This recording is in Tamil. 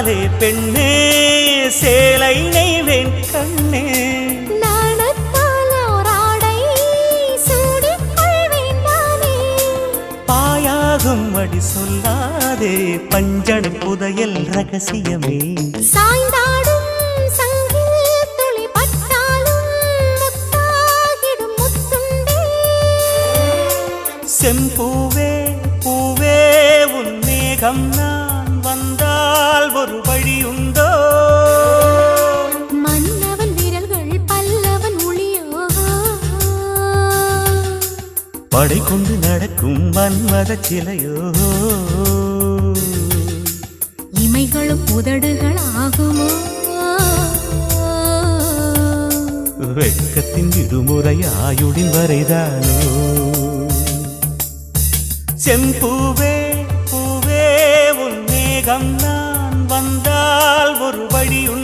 சொல்லாதே பெண்ணே சேலை நெய்வேன் கண்ணே பாயாகும் அடி சொல்லாதே பஞ்சனை புதையல் ரகசியமே சாய்ந்தாடும் சங்கில் துளி பட்டாலும் முத்தாகிடும் முத்துண்டே செம்பூவே பூவே உன் மேகம் நான் வந்தால் ஒரு வழியுண்டோ மன்னவன் விரல்கள் பல்லவன் ஒளியோ படை கொண்டு நடக்கும் மன்மத சிலையோ இமைகளும் உதடுகள் ஆகுமோ வெட்கத்தின் விடுமுறை ஆயுடின் வரைதானோ செம்பூவே பூவே உன் மேகம் நான் வந்தால் ஒரு வழியுண்டோ